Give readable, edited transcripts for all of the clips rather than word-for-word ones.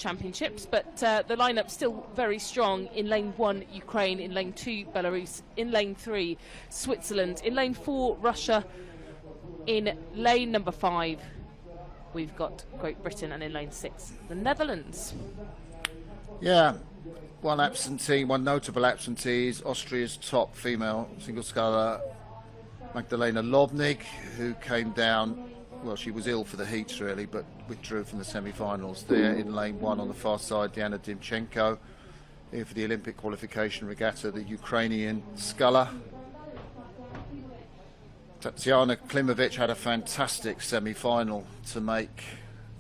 Championships, but the lineup still very strong. In lane 1, Ukraine. In lane 2, Belarus. In lane 3, Switzerland. In lane 4, Russia. In lane number 5, we've got Great Britain, and in lane 6, the Netherlands. Yeah, one notable absentee is Austria's top female single sculler, Magdalena Lovnik, who came down, well, she was ill for the heats really, but withdrew from the semi-finals there. In lane 1 on the far side, Diana Dimchenko. Here for the Olympic qualification regatta, the Ukrainian sculler. Tatiana Klimovich had a fantastic semi-final to make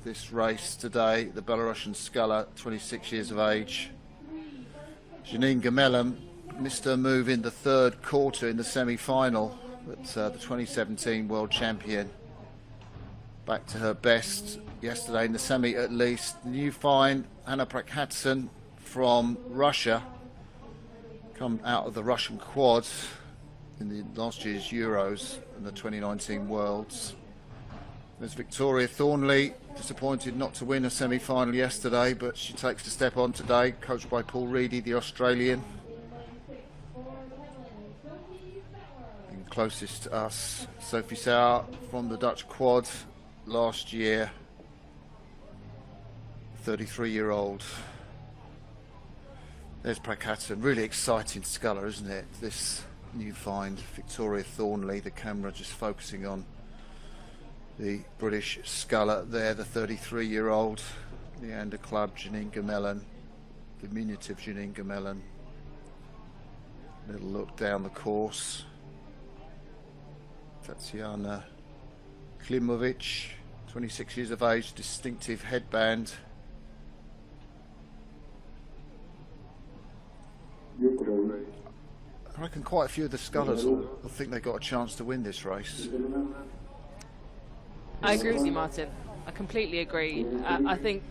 this race today. The Belarusian sculler, 26 years of age. Janine Gemelin missed her move in the third quarter in the semi-final, but the 2017 world champion back to her best yesterday in the semi at least. The new find, Anna Prokatень from Russia, come out of the Russian quad in the last year's Euros and the 2019 Worlds. There's Victoria Thornley, disappointed not to win a semi-final yesterday, but she takes the step on today, coached by Paul Reedy, the Australian. And closest to us, Sophie Sauer from the Dutch quad last year, 33-year-old. There's Prokateń, really exciting sculler, isn't it? This new find, Victoria Thornley, the camera just focusing on the British sculler there, the 33-year-old, Leander Club, Janine Gemelin, diminutive Janine Gemelin. Little look down the course. Tatiana Klimovich, 26 years of age, distinctive headband. I reckon quite a few of the scullers will think they got a chance to win this race. I agree with you, Martin. I completely agree. I think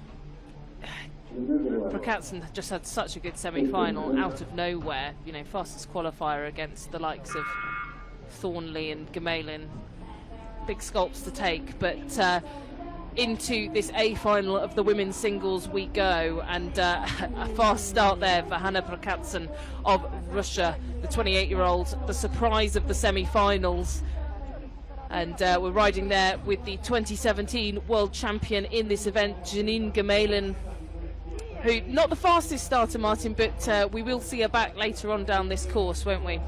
Prokateń just had such a good semi-final out of nowhere. You know, fastest qualifier against the likes of Thornley and Gemelin. Big sculpts to take, but into this A final of the women's singles we go, and a fast start there for Anna Prokateń of Russia, the 28-year-old, the surprise of the semi-finals. And we're riding there with the 2017 world champion in this event, Janine Gemelin, who, not the fastest starter, Martin, but we will see her back later on down this course, won't we?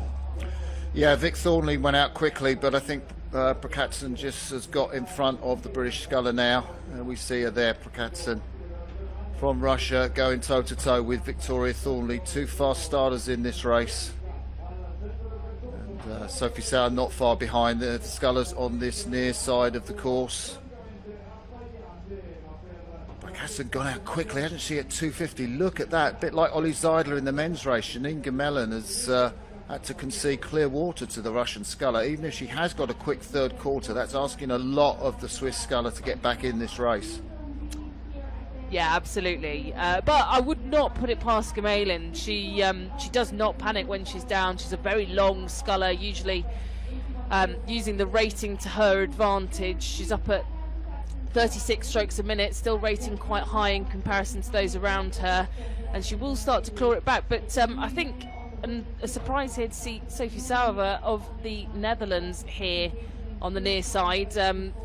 Yeah, Vic Thornley went out quickly, but I think Prokateń just has got in front of the British sculler now. We see her there, Prokateń from Russia, going toe-to-toe with Victoria Thornley, two fast starters in this race. And Sophie Sauer not far behind. The scullers on this near side of the course. Prokateń gone out quickly, hasn't she, at 250? Look at that, a bit like Ollie Zeidler in the men's race. Janine Gemelin has had to concede clear water to the Russian sculler. Even if she has got a quick third quarter, that's asking a lot of the Swiss sculler to get back in this race. Yeah, absolutely. But I would not put it past Gemelin. She does not panic when she's down. She's a very long sculler, usually using the rating to her advantage. She's up at 36 strokes a minute, still rating quite high in comparison to those around her, and she will start to claw it back. But I think a surprise here to see Sophie Sauer of the Netherlands here on the near side.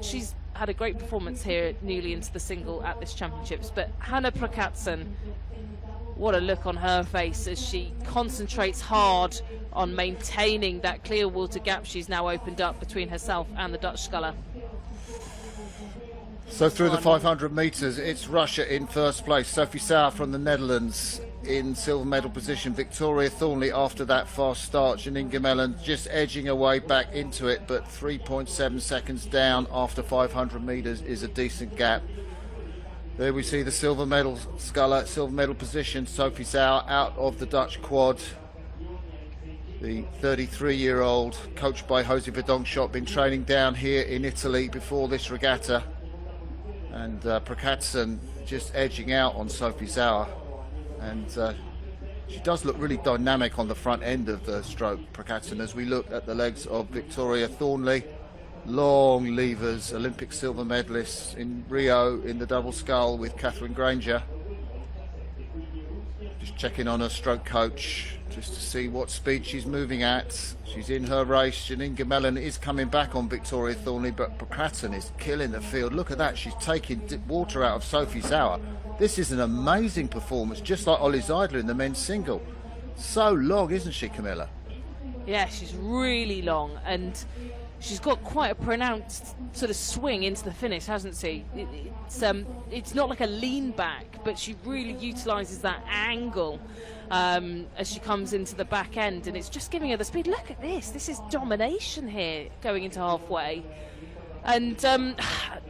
She's had a great performance here newly into the single at this championships, but Anna Prokateń, what a look on her face as she concentrates hard on maintaining that clear water gap she's now opened up between herself and the Dutch sculler. So through the 500 metres, it's Russia in first place. Sophie Sauer from the Netherlands in silver medal position. Victoria Thornley after that fast start. Janine Gemelin just edging her way back into it, but 3.7 seconds down after 500 metres is a decent gap. There we see the silver medal sculler, silver medal position. Sophie Sauer out of the Dutch quad. The 33-year-old, coached by Jose Verdonschot, been training down here in Italy before this regatta. And Prokateń just edging out on Sophie Sauer. And she does look really dynamic on the front end of the stroke, Prokateń, as we look at the legs of Victoria Thornley. Long levers, Olympic silver medalists in Rio in the double scull with Catherine Granger. She's checking on her stroke coach just to see what speed she's moving at. She's in her race. Janine Gemelin is coming back on Victoria Thornley, but Prokratsen is killing the field. Look at that. She's taking water out of Sophie Sauer. This is an amazing performance, just like Ollie Zeidler in the men's single. So long, isn't she, Camilla? Yeah, she's really long, and she's got quite a pronounced sort of swing into the finish, hasn't she? It's not like a lean back, but she really utilises that angle as she comes into the back end, and it's just giving her the speed. Look at this. This is domination here going into halfway. And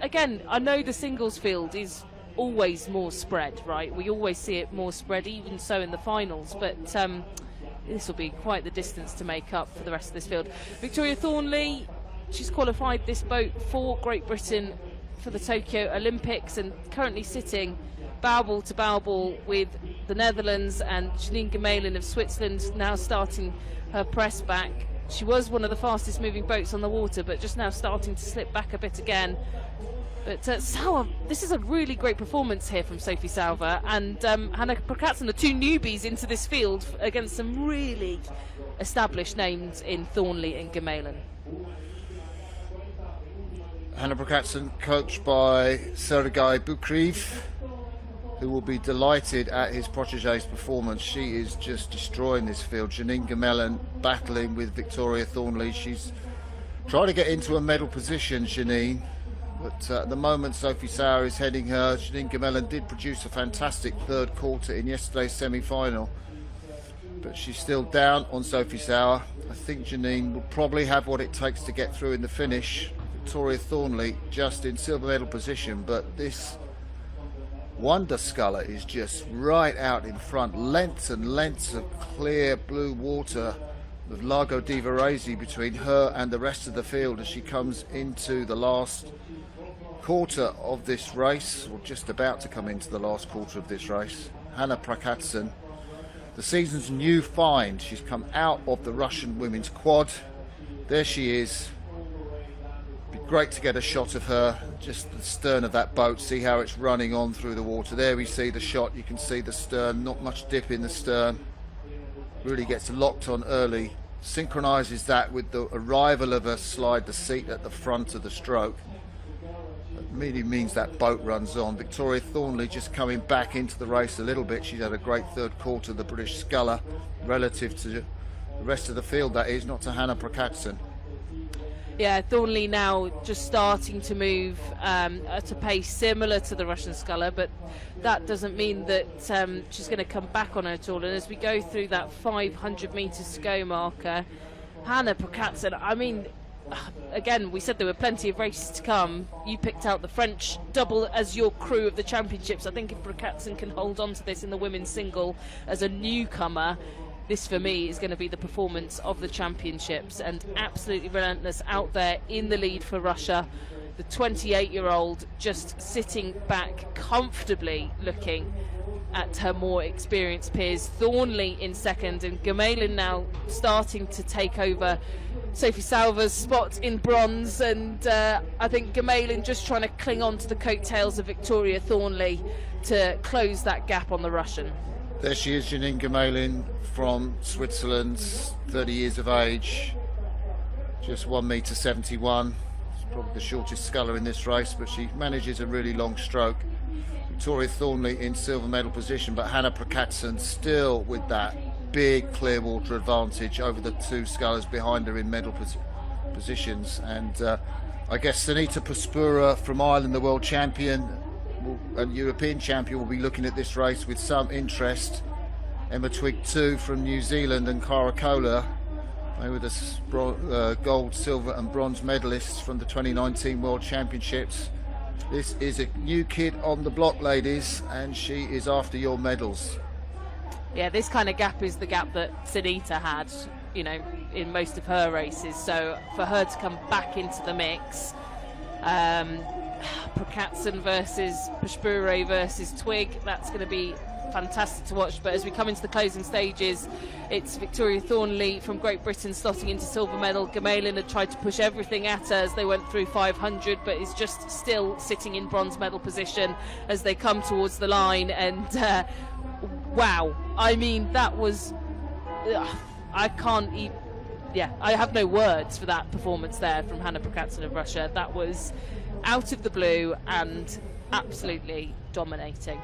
again, I know the singles field is always more spread, right? We always see it more spread, even so in the finals, but this will be quite the distance to make up for the rest of this field. Victoria Thornley, she's qualified this boat for Great Britain for the Tokyo Olympics and currently sitting bow ball to bow ball with the Netherlands, and Janine Gemelin of Switzerland now starting her press back. She was one of the fastest moving boats on the water, but just now starting to slip back a bit again. But Sauer, this is a really great performance here from Sophie Sauer and Hanna Prokatsen, the two newbies into this field against some really established names in Thornley and Gemelin. Hanna Prokatsen, coached by Sergei Bukriv, who will be delighted at his protege's performance. She is just destroying this field. Janine Gemelin battling with Victoria Thornley. She's trying to get into a medal position, Janine. But at the moment, Sophie Sauer is heading her. Janine Gemelin did produce a fantastic third quarter in yesterday's semi-final. But she's still down on Sophie Sauer. I think Janine will probably have what it takes to get through in the finish. Victoria Thornley just in silver medal position, but this wonder sculler is just right out in front. Lengths and lengths of clear blue water with Lago di Varese between her and the rest of the field as she comes into the last quarter of this race, or just about to come into the last quarter of this race. Hanna Prokatsen, the season's new find. She's come out of the Russian women's quad. There she is. Be great to get a shot of her, just the stern of that boat, see how it's running on through the water. There we see the shot. You can see the stern, not much dip in the stern. Really gets locked on early, synchronises that with the arrival of her slide, the seat at the front of the stroke. Really means that boat runs on. Victoria Thornley just coming back into the race a little bit. She's had a great third quarter, the British sculler, relative to the rest of the field, that is, not to Hanna Prokatsen. Yeah, Thornley now just starting to move at a pace similar to the Russian sculler, but that doesn't mean that she's going to come back on her at all. And as we go through that 500 metres to go marker, Hanna Prokatsen, I mean, again, we said there were plenty of races to come. You picked out the French double as your crew of the championships. I think if Prokatsen can hold on to this in the women's single as a newcomer, this for me is going to be the performance of the championships, and absolutely relentless out there in the lead for Russia. The 28-year-old just sitting back comfortably looking at her more experienced peers. Thornley in second, and Gemelin now starting to take over Sophie Sauer's spot in bronze, and I think Gemelin just trying to cling on to the coattails of Victoria Thornley to close that gap on the Russian. There she is, Janine Gemelin from Switzerland, 30 years of age, just 1m71. She's probably the shortest sculler in this race, but she manages a really long stroke. Victoria Thornley in silver medal position, but Hanna Prokatsen still with that big clear water advantage over the two scullers behind her in medal positions. And I guess Sanita Puspura from Ireland, the world champion and European champion, will be looking at this race with some interest. Emma Twigg too from New Zealand, and Cara Kohler, they were the gold, silver and bronze medalists from the 2019 World Championships. This is a new kid on the block, ladies, and she is after your medals. Yeah, this kind of gap is the gap that Sanita had, you know, in most of her races. So for her to come back into the mix, Prokatsen versus Puspure versus Twigg, that's going to be fantastic to watch. But as we come into the closing stages, it's Victoria Thornley from Great Britain slotting into silver medal. Gemelin had tried to push everything at her as they went through 500, but is just still sitting in bronze medal position as they come towards the line. And wow. I mean, that was... I can't even... Yeah, I have no words for that performance there from Hanna Prokatень of Russia. That was out of the blue and absolutely dominating.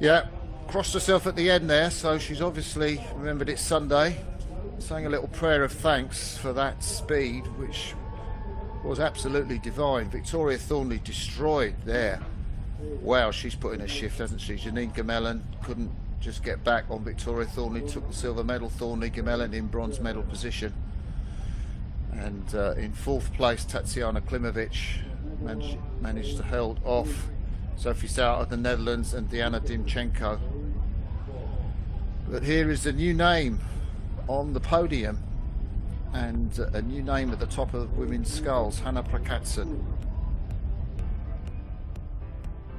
Yeah, crossed herself at the end there, so she's obviously remembered it's Sunday, saying a little prayer of thanks for that speed, which was absolutely divine. Victoria Thornley destroyed there. Wow, she's put in a shift, hasn't she? Janine Gemelin couldn't just get back on Victoria Thornley, took the silver medal. Thornley, Gemelin in bronze medal position. And in fourth place, Tatiana Klimovic managed to hold off Sophie Sauer of the Netherlands and Diana Dimchenko. But here is a new name on the podium, and a new name at the top of women's sculls, Hanna Prokateń.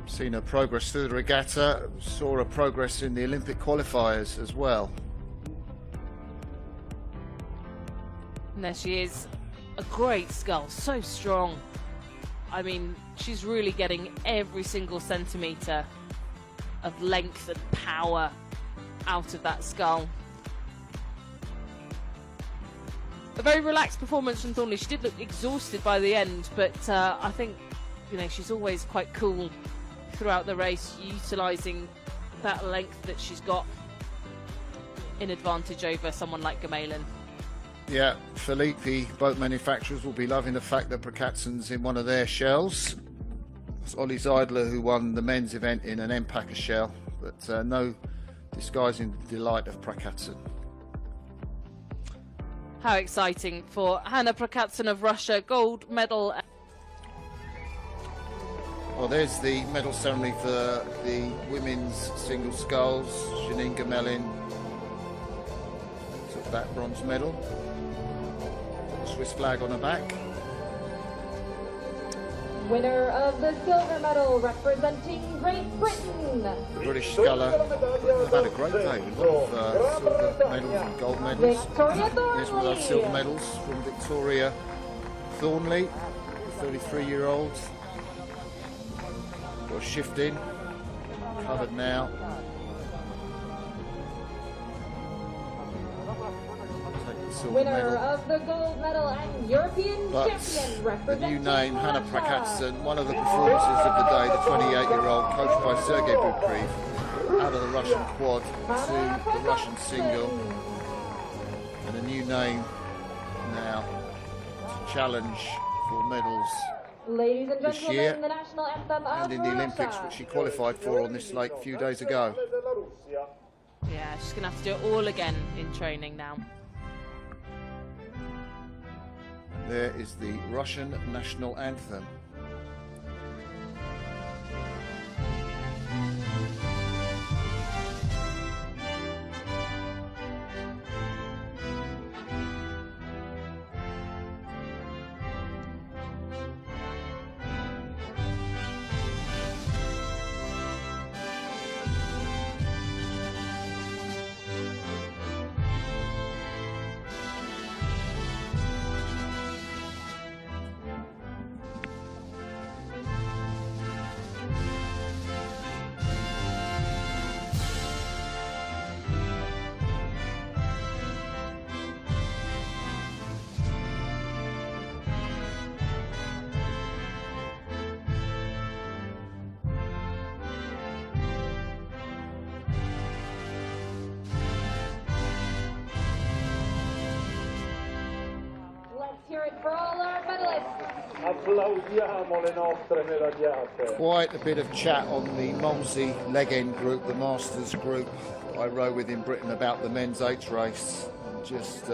Seen her progress through the regatta, saw her progress in the Olympic qualifiers as well. And there she is, a great scull, so strong. I mean, she's really getting every single centimetre of length and power out of that scull. A very relaxed performance from Thornley. She did look exhausted by the end, but I think, you know, she's always quite cool throughout the race, utilising that length that she's got in advantage over someone like Gemelin. Yeah, Felipe boat manufacturers will be loving the fact that Prokatejn's in one of their shells. It's Ollie Zeidler who won the men's event in an M-Packer shell, but no disguising the delight of Prokateń. How exciting for Hanna Prokateń of Russia, gold medal. Well, there's the medal ceremony for the women's single sculls. Janine Gemelin took that bronze medal. Swiss flag on her back. Winner of the silver medal representing Great Britain. The British sculler have had a great day with a lot of silver medals and gold medals. Victoria Thornley. There's one of those silver medals from Victoria Thornley, 33-year-old. Got a shift in, covered now. Winner medal. of the gold medal and European But champion the representing new name, Hanna Russia. Prokateń, one of the performances of the day, the 28-year-old, coached by Sergei Bupriv, out of the Russian quad to the Russian single, and a new name now to challenge for medals Ladies and this year, gentlemen, the national anthem of and in the Olympics, Russia. which she qualified for on this lake a few days ago. Yeah, she's going to have to do it all again in training now. There is the Russian national anthem. Hear it for all our medalists. Applaudiamo le nostre medagliate. Quite a bit of chat on the Molesey leg end group, the Masters group I row with in Britain, about the men's eights race. Just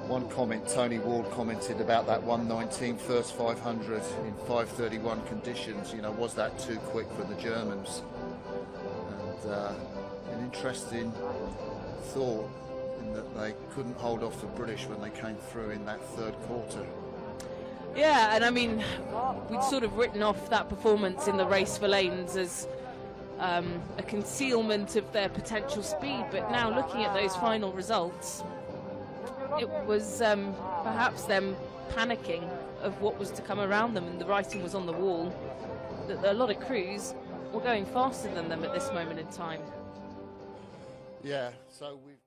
one comment, Tony Ward commented about that 1:19 first 500 in 5:31 conditions. You know, was that too quick for the Germans? And an interesting thought, in that they couldn't hold off the British when they came through in that third quarter. Yeah, and I mean, we'd sort of written off that performance in the race for lanes as a concealment of their potential speed, but now looking at those final results, it was perhaps them panicking of what was to come around them, and the writing was on the wall that a lot of crews we're going faster than them at this moment in time. Yeah, so we've